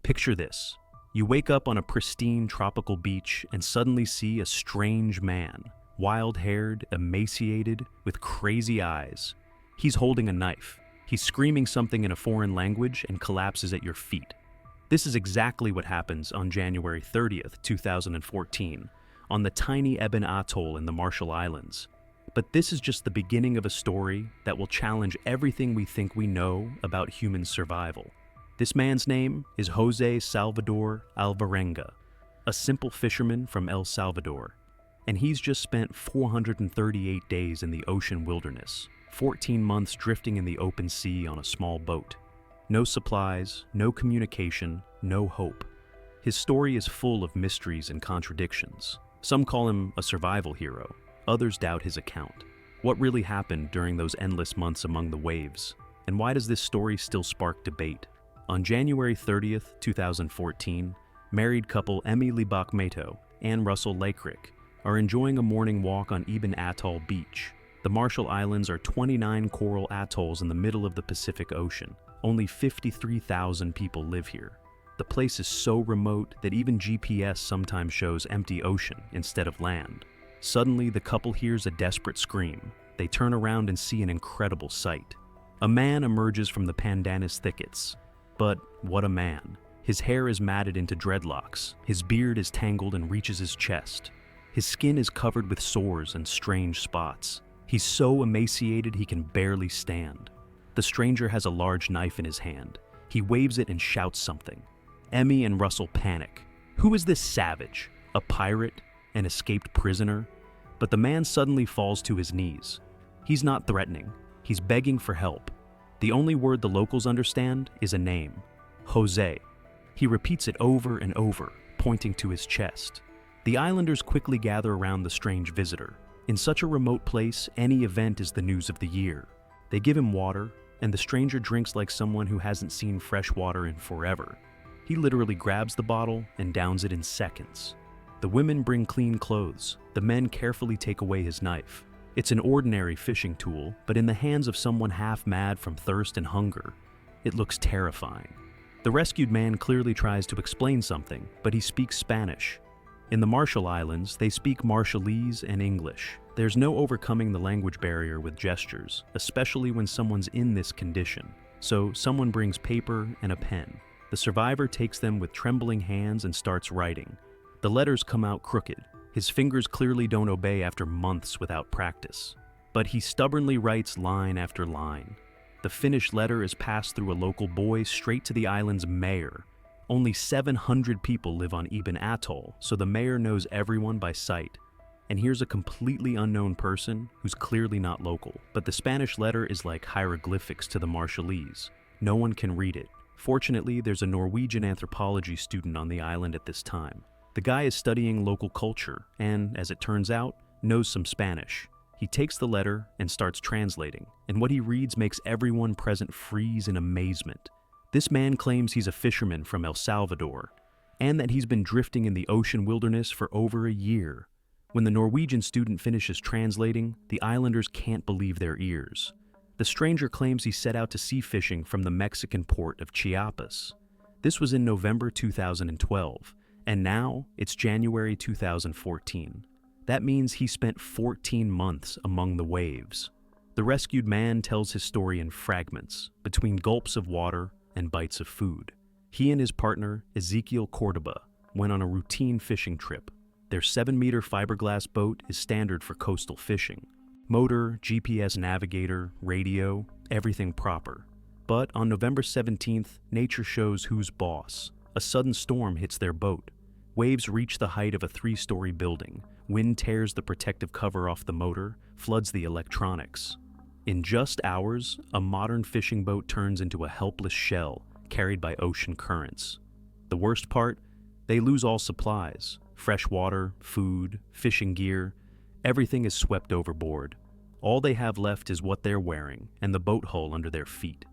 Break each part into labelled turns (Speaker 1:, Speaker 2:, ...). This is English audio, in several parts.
Speaker 1: Picture this. You wake up on a pristine tropical beach and suddenly see a strange man, wild-haired, emaciated, with crazy eyes. He's holding a knife. He's screaming something in a foreign language and collapses at your feet. This is exactly what happens on January 30th, 2014, on the tiny Ebon atoll in the Marshall Islands. But this is just the beginning of a story that will challenge everything we think we know about human survival. This man's name is José Salvador Alvarenga, a simple fisherman from El Salvador. And he's just spent 438 days in the ocean wilderness, 14 months drifting in the open sea on a small boat. No supplies, no communication, no hope. His story is full of mysteries and contradictions. Some call him a survival hero, others doubt his account. What really happened during those endless months among the waves? And why does this story still spark debate? On January 30th, 2014, married couple Emmy Libak-Mato and Russell Lakerick are enjoying a morning walk on Ebon Atoll Beach. The Marshall Islands are 29 coral atolls in the middle of the Pacific Ocean. Only 53,000 people live here. The place is so remote that even GPS sometimes shows empty ocean instead of land. Suddenly, the couple hears a desperate scream. They turn around and see an incredible sight. A man emerges from the pandanus thickets. But what a man. His hair is matted into dreadlocks. His beard is tangled and reaches his chest. His skin is covered with sores and strange spots. He's so emaciated he can barely stand. The stranger has a large knife in his hand. He waves it and shouts something. Emmy and Russell panic. Who is this savage? A pirate? An escaped prisoner? But the man suddenly falls to his knees. He's not threatening. He's begging for help. The only word the locals understand is a name. José. He repeats it over and over, pointing to his chest. The islanders quickly gather around the strange visitor. In such a remote place, any event is the news of the year. They give him water, and the stranger drinks like someone who hasn't seen fresh water in forever. He literally grabs the bottle and downs it in seconds. The women bring clean clothes. The men carefully take away his knife. It's an ordinary fishing tool, but in the hands of someone half mad from thirst and hunger, it looks terrifying. The rescued man clearly tries to explain something, but he speaks Spanish. In the Marshall Islands, they speak Marshallese and English. There's no overcoming the language barrier with gestures, especially when someone's in this condition. So someone brings paper and a pen. The survivor takes them with trembling hands and starts writing. The letters come out crooked. His fingers clearly don't obey after months without practice. But he stubbornly writes line after line. The finished letter is passed through a local boy straight to the island's mayor. Only 700 people live on Ebon Atoll, so the mayor knows everyone by sight. And here's a completely unknown person who's clearly not local. But the Spanish letter is like hieroglyphics to the Marshallese. No one can read it. Fortunately, there's a Norwegian anthropology student on the island at this time. The guy is studying local culture and, as it turns out, knows some Spanish. He takes the letter and starts translating, and what he reads makes everyone present freeze in amazement. This man claims he's a fisherman from El Salvador, and that he's been drifting in the ocean wilderness for over a year. When the Norwegian student finishes translating, the islanders can't believe their ears. The stranger claims he set out to sea fishing from the Mexican port of Chiapas. This was in November 2012, and now it's January 2014. That means he spent 14 months among the waves. The rescued man tells his story in fragments, between gulps of water and bites of food. He and his partner, Eskil Cordoba, went on a routine fishing trip. Their 7-meter fiberglass boat is standard for coastal fishing. Motor, GPS navigator, radio, everything proper. But on November 17th, nature shows who's boss. A sudden storm hits their boat. Waves reach the height of a 3-story building. Wind tears the protective cover off the motor, floods the electronics. In just hours, a modern fishing boat turns into a helpless shell carried by ocean currents. The worst part? They lose all supplies. Fresh water, food, fishing gear, everything is swept overboard. All they have left is what they're wearing and the boat hull under their feet.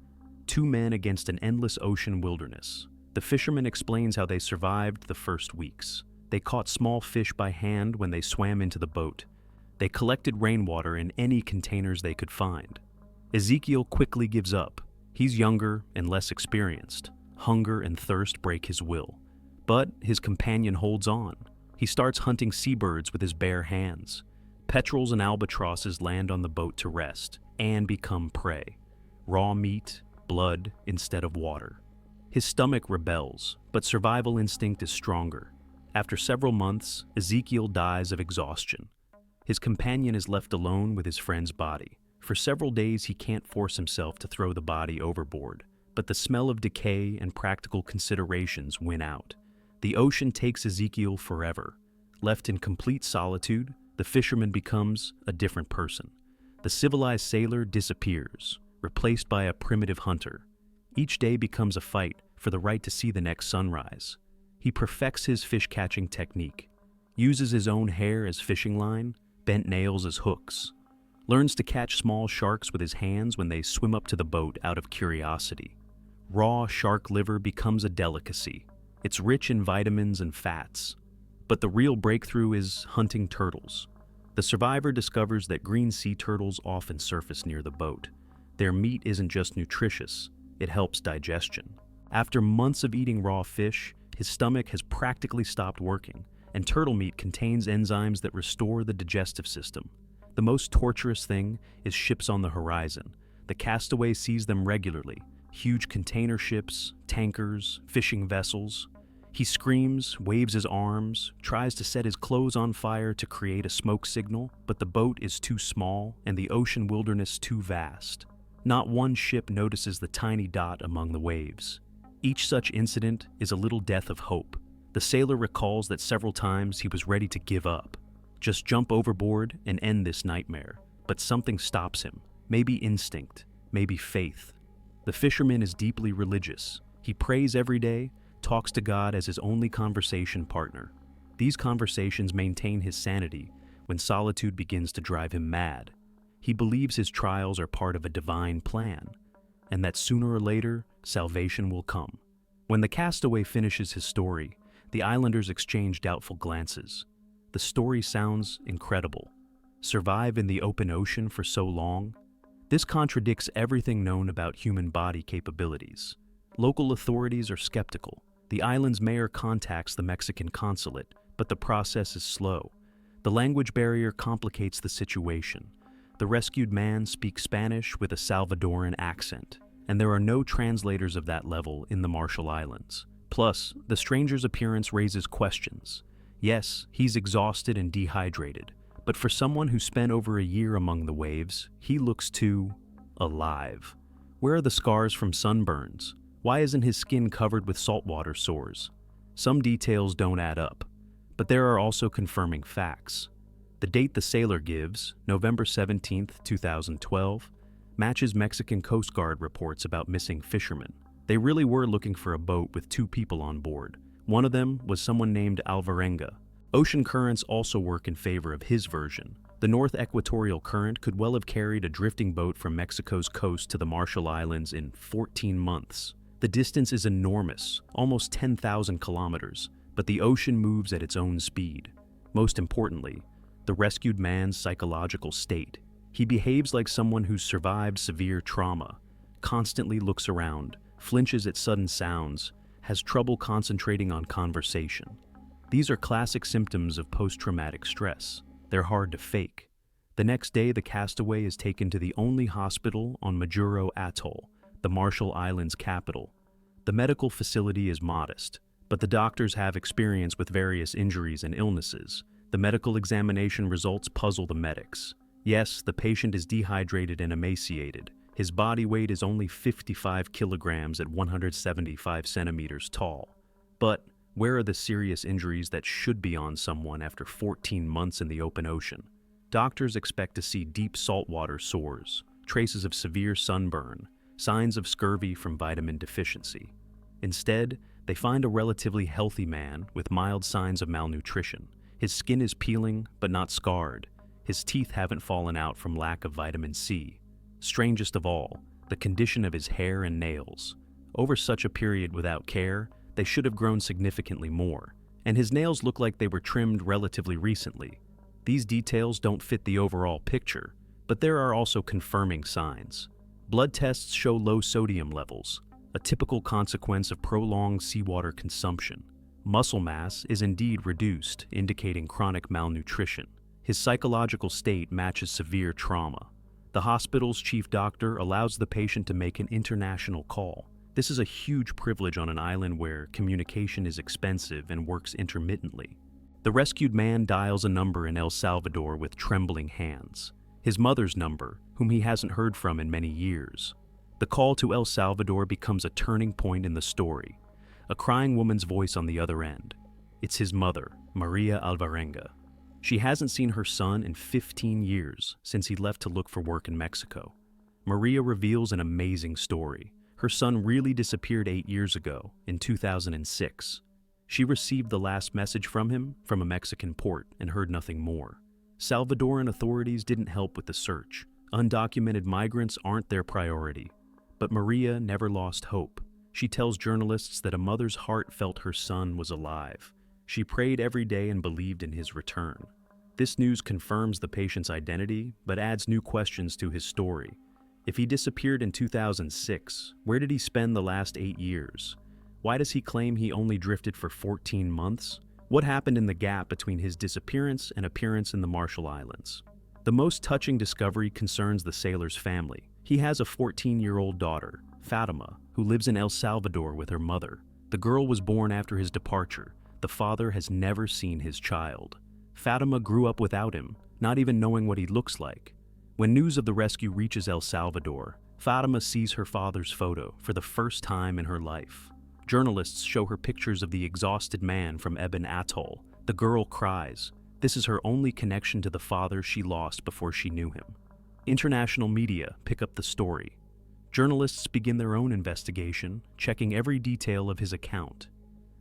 Speaker 1: 2 men against an endless ocean wilderness. The fisherman explains how they survived the first weeks. They caught small fish by hand when they swam into the boat. They collected rainwater in any containers they could find. Eskil quickly gives up. He's younger and less experienced. hunger and thirst break his will. But his companion holds on. He starts hunting seabirds with his bare hands. Petrels and albatrosses land on the boat to rest and become prey. Raw meat, blood instead of water. His stomach rebels, but survival instinct is stronger. After several months, Eskil dies of exhaustion. His companion is left alone with his friend's body. For several days, he can't force himself to throw the body overboard, but the smell of decay and practical considerations win out. The ocean takes Eskil forever. Left in complete solitude, the fisherman becomes a different person. The civilized sailor disappears, replaced by a primitive hunter. Each day becomes a fight for the right to see the next sunrise. He perfects his fish-catching technique, uses his own hair as fishing line, bent nails as hooks, learns to catch small sharks with his hands when they swim up to the boat out of curiosity. Raw shark liver becomes a delicacy. It's rich in vitamins and fats. But the real breakthrough is hunting turtles. The survivor discovers that green sea turtles often surface near the boat. Their meat isn't just nutritious, it helps digestion. After months of eating raw fish, his stomach has practically stopped working, and turtle meat contains enzymes that restore the digestive system. The most torturous thing is ships on the horizon. The castaway sees them regularly, huge container ships, tankers, fishing vessels. He screams, waves his arms, tries to set his clothes on fire to create a smoke signal, but the boat is too small and the ocean wilderness too vast. Not one ship notices the tiny dot among the waves. Each such incident is a little death of hope. The sailor recalls that several times he was ready to give up. Just jump overboard and end this nightmare. But something stops him. Maybe instinct, maybe faith. The fisherman is deeply religious. He prays every day, talks to God as his only conversation partner. These conversations maintain his sanity when solitude begins to drive him mad. He believes his trials are part of a divine plan, and that sooner or later, salvation will come. When the castaway finishes his story, the islanders exchange doubtful glances. The story sounds incredible. Survive in the open ocean for so long? This contradicts everything known about human body capabilities. Local authorities are skeptical. The island's mayor contacts the Mexican consulate, but the process is slow. The language barrier complicates the situation. The rescued man speaks Spanish with a Salvadoran accent, and there are no translators of that level in the Marshall Islands. Plus, the stranger's appearance raises questions. Yes, he's exhausted and dehydrated, but for someone who spent over a year among the waves, he looks too alive. Where are the scars from sunburns? Why isn't his skin covered with saltwater sores? Some details don't add up, but there are also confirming facts. The date the sailor gives, November 17, 2012, matches Mexican Coast Guard reports about missing fishermen. They really were looking for a boat with 2 people on board. One of them was someone named Alvarenga. Ocean currents also work in favor of his version. The North Equatorial Current could well have carried a drifting boat from Mexico's coast to the Marshall Islands in 14 months. The distance is enormous, almost 10,000 kilometers, but the ocean moves at its own speed. Most importantly, the rescued man's psychological state. He behaves like someone who's survived severe trauma, constantly looks around, flinches at sudden sounds, has trouble concentrating on conversation. These are classic symptoms of post-traumatic stress. They're hard to fake. The next day, the castaway is taken to the only hospital on Majuro Atoll, the Marshall Islands capital. The medical facility is modest, but the doctors have experience with various injuries and illnesses. The medical examination results puzzle the medics. Yes, the patient is dehydrated and emaciated. His body weight is only 55 kilograms at 175 centimeters tall. But where are the serious injuries that should be on someone after 14 months in the open ocean? Doctors expect to see deep saltwater sores, traces of severe sunburn, signs of scurvy from vitamin deficiency. Instead, they find a relatively healthy man with mild signs of malnutrition. His skin is peeling, but not scarred. His teeth haven't fallen out from lack of vitamin C. Strangest of all, the condition of his hair and nails. Over such a period without care, they should have grown significantly more, and his nails look like they were trimmed relatively recently. These details don't fit the overall picture, but there are also confirming signs. Blood tests show low sodium levels. a typical consequence of prolonged seawater consumption. Muscle mass is indeed reduced, indicating chronic malnutrition. His psychological state matches severe trauma. The hospital's chief doctor allows the patient to make an international call. This is a huge privilege on an island where communication is expensive and works intermittently. The rescued man dials a number in El Salvador with trembling hands. His mother's number, whom he hasn't heard from in many years. The call to El Salvador becomes a turning point in the story. A crying woman's voice on the other end. It's his mother, Maria Alvarenga. She hasn't seen her son in 15 years since he left to look for work in Mexico. Maria reveals an amazing story. Her son really disappeared 8 years ago, in 2006. She received the last message from him from a Mexican port and heard nothing more. Salvadoran authorities didn't help with the search. Undocumented migrants aren't their priority. But Maria never lost hope. She tells journalists that a mother's heart felt her son was alive. She prayed every day and believed in his return. This news confirms the patient's identity, but adds new questions to his story. If he disappeared in 2006, where did he spend the last 8 years? Why does he claim he only drifted for 14 months? What happened in the gap between his disappearance and appearance in the Marshall Islands? The most touching discovery concerns the sailor's family. He has a 14-year-old daughter, Fatima, who lives in El Salvador with her mother. The girl was born after his departure. The father has never seen his child. Fatima grew up without him, not even knowing what he looks like. When news of the rescue reaches El Salvador, Fatima sees her father's photo for the first time in her life. Journalists show her pictures of the exhausted man from Ebon atoll. The girl cries. This is her only connection to the father she lost before she knew him. International media pick up the story. Journalists begin their own investigation, checking every detail of his account.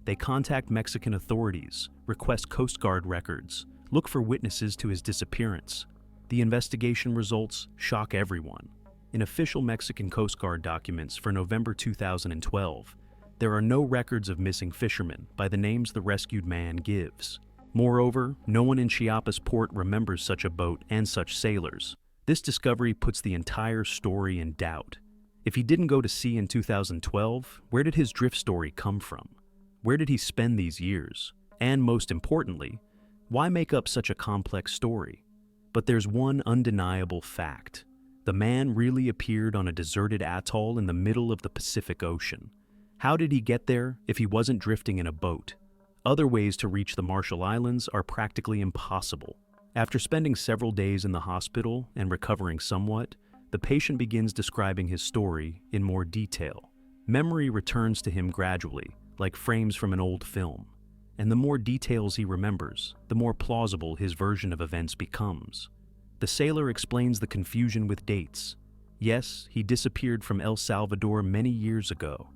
Speaker 1: They contact Mexican authorities, request Coast Guard records, look for witnesses to his disappearance. The investigation results shock everyone. In official Mexican Coast Guard documents for November 2012, there are no records of missing fishermen by the names the rescued man gives. Moreover, no one in Chiapas port remembers such a boat and such sailors. This discovery puts the entire story in doubt. If he didn't go to sea in 2012, where did his drift story come from? Where did he spend these years? And most importantly, why make up such a complex story? But there's one undeniable fact. The man really appeared on a deserted atoll in the middle of the Pacific Ocean. How did he get there if he wasn't drifting in a boat? Other ways to reach the Marshall Islands are practically impossible. After spending several days in the hospital and recovering somewhat, the patient begins describing his story in more detail. Memory returns to him gradually, like frames from an old film. And the more details he remembers, the more plausible his version of events becomes. The sailor explains the confusion with dates. Yes, he disappeared from El Salvador many years ago,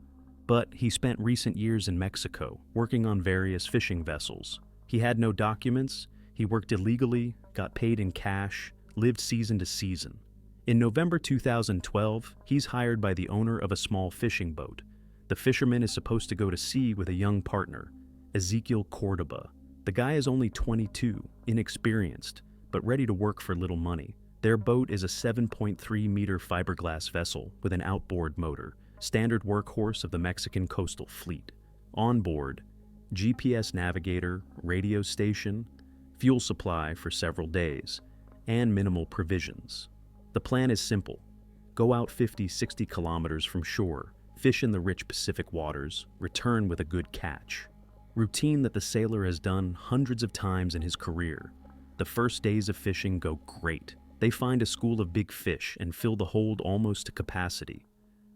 Speaker 1: but he spent recent years in Mexico, working on various fishing vessels. He had no documents, he worked illegally, got paid in cash, lived season to season. In November 2012, he's hired by the owner of a small fishing boat. The fisherman is supposed to go to sea with a young partner, Eskil. The guy is only 22, inexperienced, but ready to work for little money. Their boat is a 7.3-meter fiberglass vessel with an outboard motor, standard workhorse of the Mexican coastal fleet. On board, GPS navigator, radio station, fuel supply for several days, and minimal provisions. The plan is simple. Go out 50-60 kilometers from shore, fish in the rich Pacific waters, return with a good catch. Routine that the sailor has done hundreds of times in his career. The first days of fishing go great. They find a school of big fish and fill the hold almost to capacity.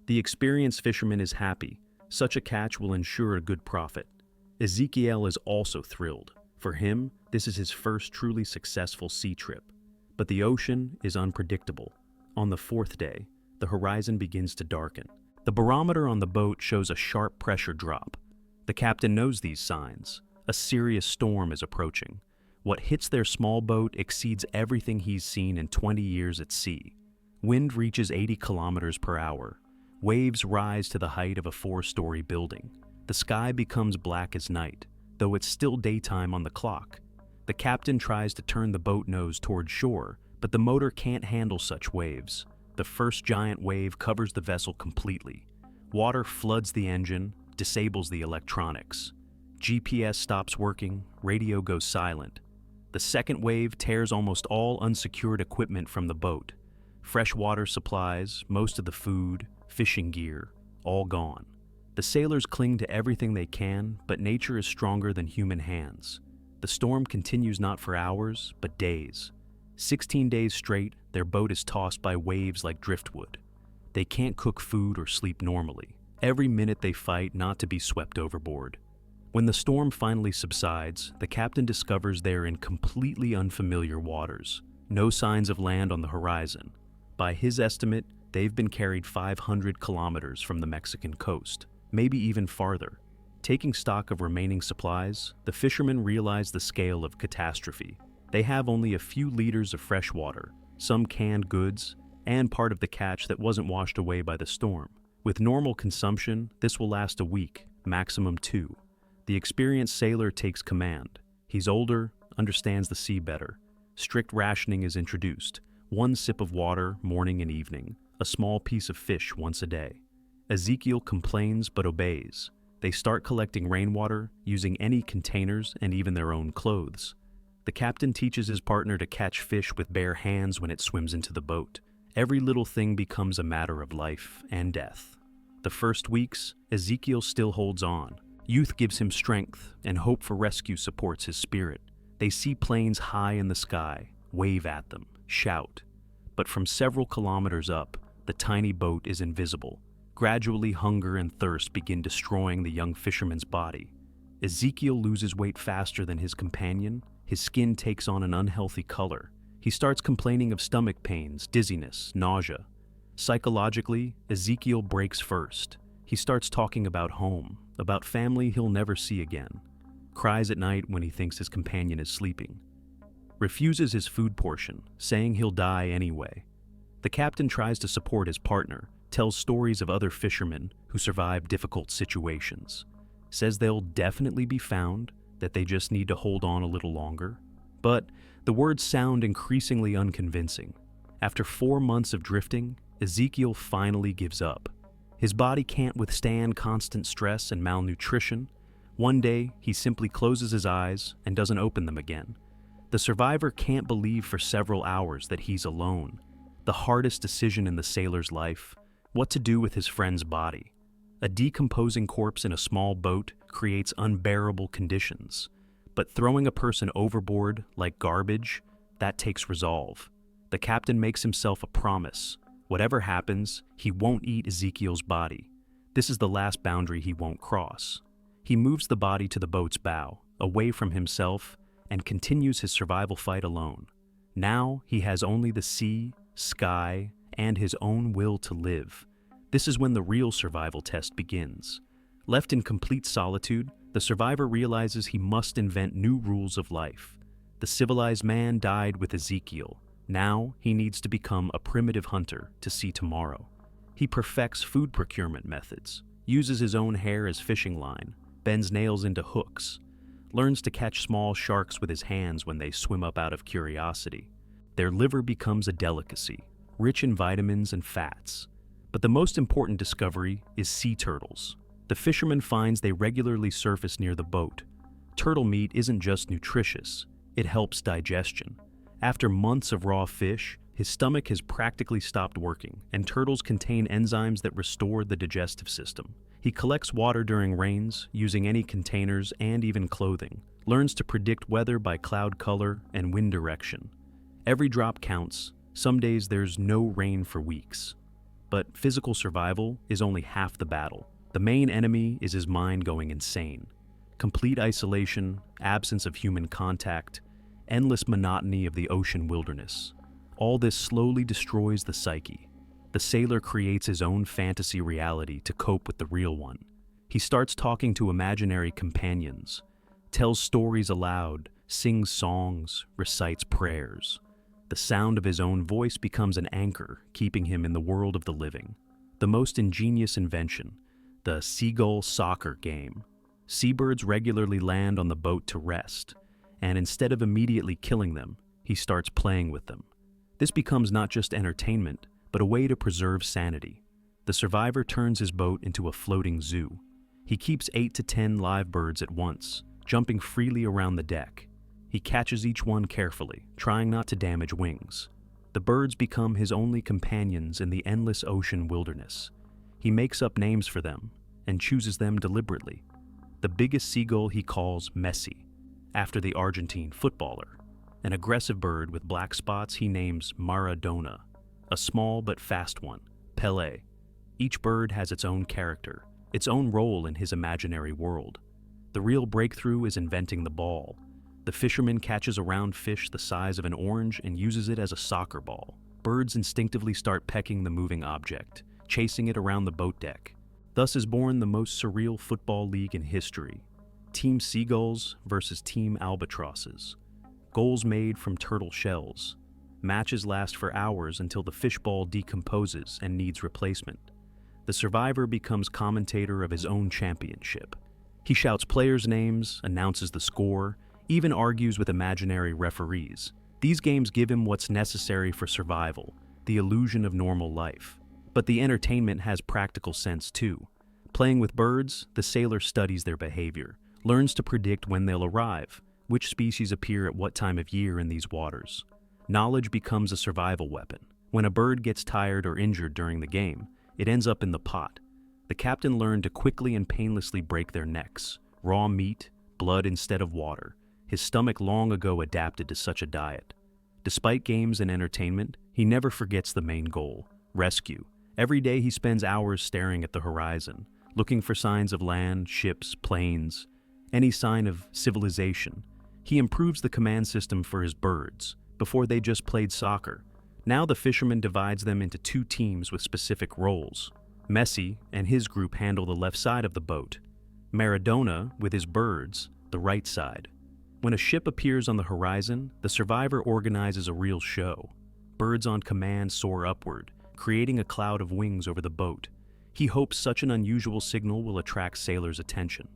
Speaker 1: The experienced fisherman is happy. Such a catch will ensure a good profit. Eskil is also thrilled. For him, this is his first truly successful sea trip. But the ocean is unpredictable. On the fourth day, the horizon begins to darken. The barometer on the boat shows a sharp pressure drop. The captain knows these signs. A serious storm is approaching. What hits their small boat exceeds everything he's seen in 20 years at sea. Wind reaches 80 kilometers per hour. Waves rise to the height of a 4-story building. The sky becomes black as night, though it's still daytime on the clock. The captain tries to turn the boat nose toward shore, but the motor can't handle such waves. The first giant wave covers the vessel completely. Water floods the engine, disables the electronics. GPS stops working, radio goes silent. The second wave tears almost all unsecured equipment from the boat. Fresh water supplies, most of the food, fishing gear, all gone. The sailors cling to everything they can, but nature is stronger than human hands. The storm continues not for hours, but days. 16 days straight, their boat is tossed by waves like driftwood. They can't cook food or sleep normally. Every minute they fight not to be swept overboard. When the storm finally subsides, the captain discovers they're in completely unfamiliar waters. No signs of land on the horizon. By his estimate, they've been carried 500 kilometers from the Mexican coast, maybe even farther. Taking stock of remaining supplies, the fishermen realize the scale of catastrophe. They have only a few liters of fresh water, some canned goods, and part of the catch that wasn't washed away by the storm. With normal consumption, this will last a week, maximum 2. The experienced sailor takes command. He's older, understands the sea better. Strict rationing is introduced. 1 sip of water morning and evening, a small piece of fish once a day. Eskil complains but obeys. They start collecting rainwater, using any containers and even their own clothes. The captain teaches his partner to catch fish with bare hands when it swims into the boat. Every little thing becomes a matter of life and death. The first weeks, Eskil still holds on. Youth gives him strength, and hope for rescue supports his spirit. They see planes high in the sky, wave at them, shout. But from several kilometers up, the tiny boat is invisible. Gradually, hunger and thirst begin destroying the young fisherman's body. Eskil loses weight faster than his companion. His skin takes on an unhealthy color. He starts complaining of stomach pains, dizziness, nausea. Psychologically, Eskil breaks first. He starts talking about home, about family he'll never see again. Cries at night when he thinks his companion is sleeping. Refuses his food portion, saying he'll die anyway. The captain tries to support his partner, tells stories of other fishermen who survive difficult situations. Says they'll definitely be found, that they just need to hold on a little longer. But the words sound increasingly unconvincing. After 4 months of drifting, Eskil finally gives up. His body can't withstand constant stress and malnutrition. One day, he simply closes his eyes and doesn't open them again. The survivor can't believe for several hours that he's alone. The hardest decision in the sailor's life, what to do with his friend's body. A decomposing corpse in a small boat creates unbearable conditions. But throwing a person overboard like garbage, that takes resolve. The captain makes himself a promise. Whatever happens, he won't eat Eskil's body. This is the last boundary he won't cross. He moves the body to the boat's bow, away from himself, and continues his survival fight alone. Now he has only the sea, sky, and his own will to live. This is when the real survival test begins. Left in complete solitude, the survivor realizes he must invent new rules of life. The civilized man died with Eskil. Now he needs to become a primitive hunter to see tomorrow. He perfects food procurement methods, uses his own hair as fishing line, bends nails into hooks, learns to catch small sharks with his hands when they swim up out of curiosity. Their liver becomes a delicacy, rich in vitamins and fats. But the most important discovery is sea turtles. The fisherman finds they regularly surface near the boat. Turtle meat isn't just nutritious, it helps digestion. After months of raw fish, his stomach has practically stopped working, and turtles contain enzymes that restore the digestive system. He collects water during rains, using any containers and even clothing, learns to predict weather by cloud color and wind direction. Every drop counts. Some days there's no rain for weeks. But physical survival is only half the battle. The main enemy is his mind going insane. Complete isolation, absence of human contact, endless monotony of the ocean wilderness. All this slowly destroys the psyche. The sailor creates his own fantasy reality to cope with the real one. He starts talking to imaginary companions, tells stories aloud, sings songs, recites prayers. The sound of his own voice becomes an anchor, keeping him in the world of the living. The most ingenious invention, the seagull soccer game. Seabirds regularly land on the boat to rest, and instead of immediately killing them, he starts playing with them. This becomes not just entertainment, but a way to preserve sanity. The survivor turns his boat into a floating zoo. He keeps 8 to 10 live birds at once, jumping freely around the deck. He catches each one carefully, trying not to damage wings. The birds become his only companions in the endless ocean wilderness. He makes up names for them and chooses them deliberately. The biggest seagull he calls Messi, after the Argentine footballer. An aggressive bird with black spots he names Maradona. A small but fast one, Pelé. Each bird has its own character, its own role in his imaginary world. The real breakthrough is inventing the ball. The fisherman catches a round fish the size of an orange and uses it as a soccer ball. Birds instinctively start pecking the moving object, chasing it around the boat deck. Thus is born the most surreal football league in history. Team Seagulls versus Team Albatrosses. Goals made from turtle shells. Matches last for hours until the fishball decomposes and needs replacement. The survivor becomes commentator of his own championship. He shouts players' names, announces the score, even argues with imaginary referees. These games give him what's necessary for survival, the illusion of normal life. But the entertainment has practical sense too. Playing with birds, the sailor studies their behavior, learns to predict when they'll arrive, which species appear at what time of year in these waters. Knowledge becomes a survival weapon. When a bird gets tired or injured during the game, it ends up in the pot. The captain learned to quickly and painlessly break their necks. Raw meat, blood instead of water. His stomach long ago adapted to such a diet. Despite games and entertainment, he never forgets the main goal, rescue. Every day he spends hours staring at the horizon, looking for signs of land, ships, planes, any sign of civilization. He improves the command system for his birds. Before they just played soccer. Now the fisherman divides them into 2 teams with specific roles. Messi and his group handle the left side of the boat. Maradona, with his birds, the right side. When a ship appears on the horizon, the survivor organizes a real show. Birds on command soar upward, creating a cloud of wings over the boat. He hopes such an unusual signal will attract sailors' attention.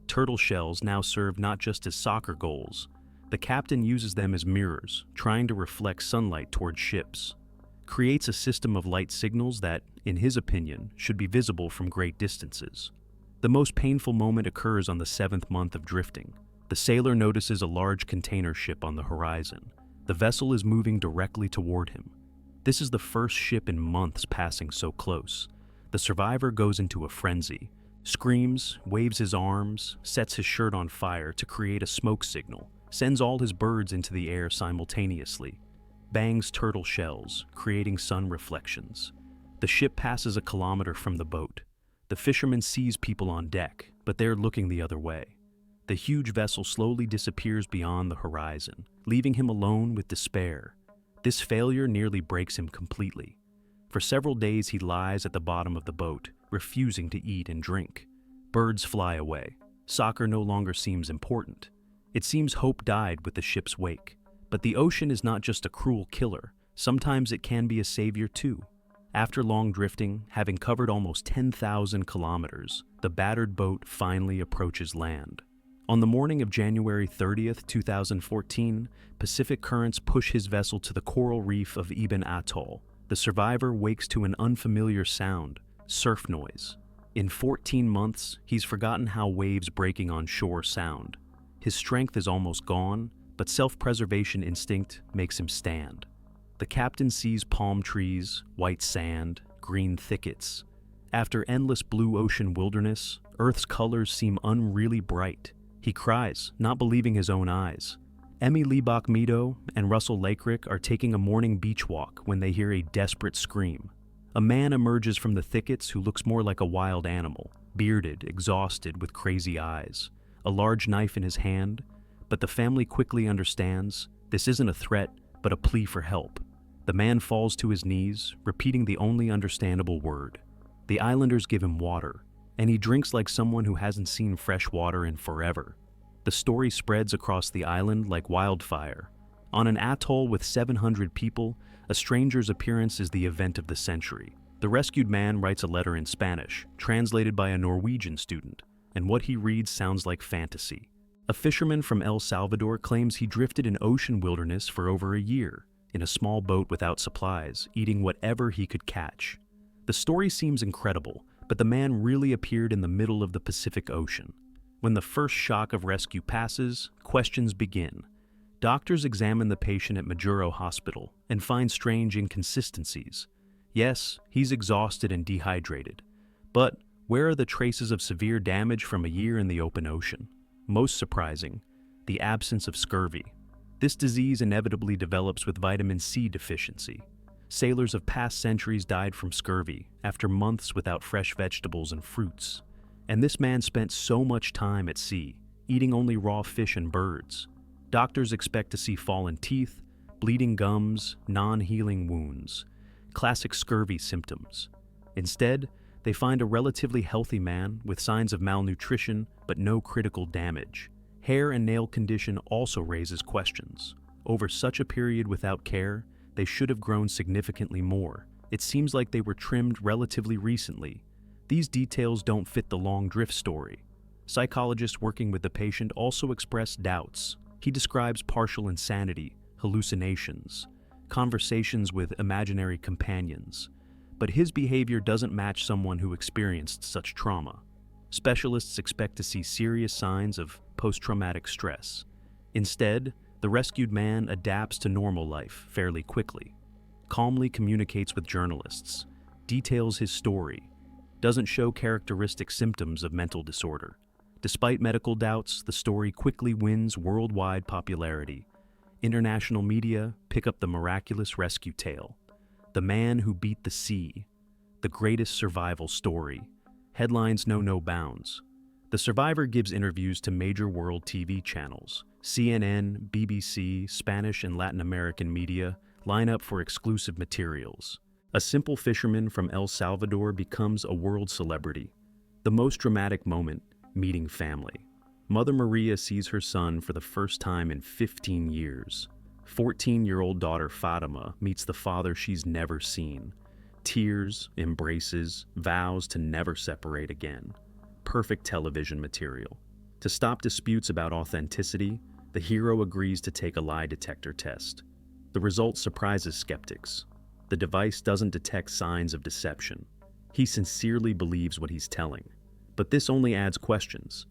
Speaker 1: Turtle shells now serve not just as soccer goals. The captain uses them as mirrors, trying to reflect sunlight toward ships. Creates a system of light signals that, in his opinion, should be visible from great distances. The most painful moment occurs on the 7th month of drifting. The sailor notices a large container ship on the horizon. The vessel is moving directly toward him. This is the first ship in months passing so close. The survivor goes into a frenzy, screams, waves his arms, sets his shirt on fire to create a smoke signal, sends all his birds into the air simultaneously, bangs turtle shells, creating sun reflections. The ship passes a kilometer from the boat. The fisherman sees people on deck, but they're looking the other way. The huge vessel slowly disappears beyond the horizon, leaving him alone with despair. This failure nearly breaks him completely. For several days he lies at the bottom of the boat, refusing to eat and drink. Birds fly away. Soccer no longer seems important. It seems hope died with the ship's wake. But the ocean is not just a cruel killer. Sometimes it can be a savior too. After long drifting, having covered almost 10,000 kilometers, the battered boat finally approaches land. On the morning of January 30th, 2014, Pacific currents push his vessel to the coral reef of Ebon atoll. The survivor wakes to an unfamiliar sound, surf noise. In 14 months, he's forgotten how waves breaking on shore sound. His strength is almost gone, but self-preservation instinct makes him stand. The captain sees palm trees, white sand, green thickets. After endless blue ocean wilderness, Earth's colors seem unreally bright. He cries, not believing his own eyes. Emmy Liebach-Meadow and Russell Lakerick are taking a morning beach walk when they hear a desperate scream. A man emerges from the thickets who looks more like a wild animal, bearded, exhausted, with crazy eyes. A large knife in his hand, but the family quickly understands this isn't a threat, but a plea for help. The man falls to his knees, repeating the only understandable word. The islanders give him water, and he drinks like someone who hasn't seen fresh water in forever. The story spreads across the island like wildfire. On an atoll with 700 people, a stranger's appearance is the event of the century. The rescued man writes a letter in Spanish, translated by a Norwegian student, and what he reads sounds like fantasy. A fisherman from El Salvador claims he drifted in ocean wilderness for over a year, in a small boat without supplies, eating whatever he could catch. The story seems incredible, but the man really appeared in the middle of the Pacific Ocean. When the first shock of rescue passes, questions begin. Doctors examine the patient at Majuro Hospital and find strange inconsistencies. Yes, he's exhausted and dehydrated. But where are the traces of severe damage from a year in the open ocean? Most surprising, the absence of scurvy. This disease inevitably develops with vitamin C deficiency. Sailors of past centuries died from scurvy after months without fresh vegetables and fruits. And this man spent so much time at sea, eating only raw fish and birds. Doctors expect to see fallen teeth, bleeding gums, non-healing wounds, classic scurvy symptoms. Instead, they find a relatively healthy man with signs of malnutrition but no critical damage. Hair and nail condition also raises questions. Over such a period without care, they should have grown significantly more. It seems like they were trimmed relatively recently. These details don't fit the long drift story. Psychologists working with the patient also express doubts. He describes partial insanity, hallucinations, conversations with imaginary companions. But his behavior doesn't match someone who experienced such trauma. Specialists expect to see serious signs of post-traumatic stress. Instead, the rescued man adapts to normal life fairly quickly, calmly communicates with journalists, details his story, doesn't show characteristic symptoms of mental disorder. Despite medical doubts, the story quickly wins worldwide popularity. International media pick up the miraculous rescue tale. The man who beat the sea, the greatest survival story. Headlines know no bounds. The survivor gives interviews to major world TV channels. CNN, BBC, Spanish and Latin American media line up for exclusive materials. A simple fisherman from El Salvador becomes a world celebrity. The most dramatic moment, meeting family. Mother Maria sees her son for the first time in 15 years. 14-year-old daughter Fatima meets the father she's never seen. Tears, embraces, vows to never separate again. Perfect television material. To stop disputes about authenticity, the hero agrees to take a lie detector test. The result surprises skeptics. The device doesn't detect signs of deception. He sincerely believes what he's telling. But this only adds questions.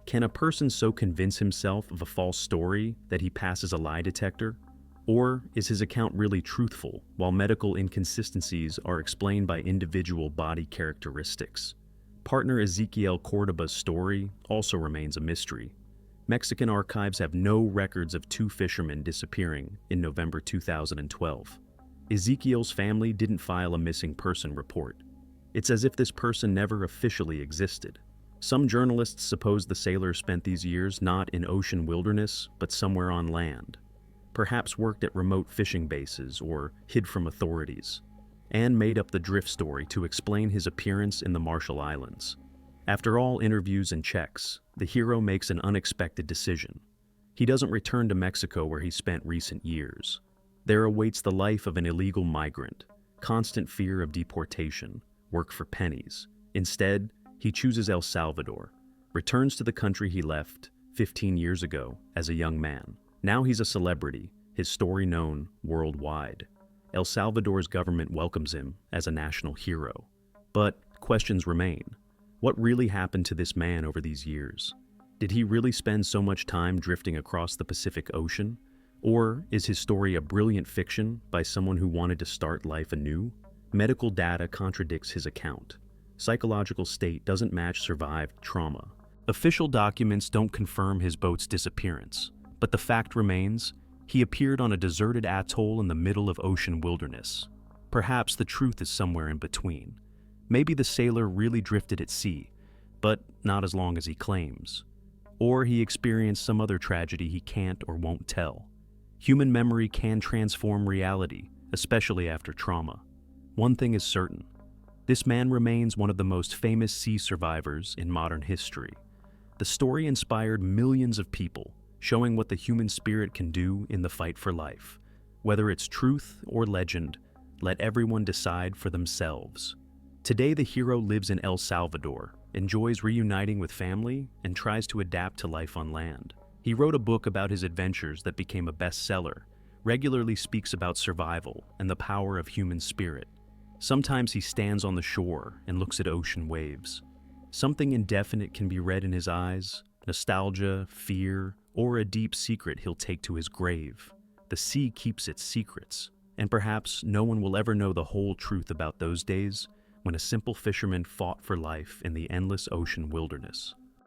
Speaker 1: Can a person so convince himself of a false story that he passes a lie detector? Or is his account really truthful, while medical inconsistencies are explained by individual body characteristics? Partner Ezequiel Cordoba's story also remains a mystery. Mexican archives have no records of two fishermen disappearing in November 2012. Ezequiel's family didn't file a missing person report. It's as if this person never officially existed. Some journalists suppose the sailor spent these years not in ocean wilderness, but somewhere on land. Perhaps worked at remote fishing bases or hid from authorities, and made up the drift story to explain his appearance in the Marshall Islands. After all interviews and checks, the hero makes an unexpected decision. He doesn't return to Mexico where he spent recent years. There awaits the life of an illegal migrant, constant fear of deportation, work for pennies. Instead, he chooses El Salvador, returns to the country he left 15 years ago as a young man. Now he's a celebrity, his story known worldwide. El Salvador's government welcomes him as a national hero. But questions remain. What really happened to this man over these years? Did he really spend so much time drifting across the Pacific Ocean? Or is his story a brilliant fiction by someone who wanted to start life anew? Medical data contradicts his account. Psychological state doesn't match survived trauma. Official documents don't confirm his boat's disappearance. But the fact remains, he appeared on a deserted atoll in the middle of ocean wilderness. Perhaps the truth is somewhere in between. Maybe the sailor really drifted at sea, but not as long as he claims. Or he experienced some other tragedy he can't or won't tell. Human memory can transform reality, especially after trauma. One thing is certain. This man remains one of the most famous sea survivors in modern history. The story inspired millions of people, showing what the human spirit can do in the fight for life. Whether it's truth or legend, let everyone decide for themselves. Today, the hero lives in El Salvador, enjoys reuniting with family, and tries to adapt to life on land. He wrote a book about his adventures that became a bestseller, regularly speaks about survival and the power of human spirit. Sometimes he stands on the shore and looks at ocean waves. Something indefinite can be read in his eyes, nostalgia, fear, or a deep secret he'll take to his grave. The sea keeps its secrets, and perhaps no one will ever know the whole truth about those days when a simple fisherman fought for life in the endless ocean wilderness.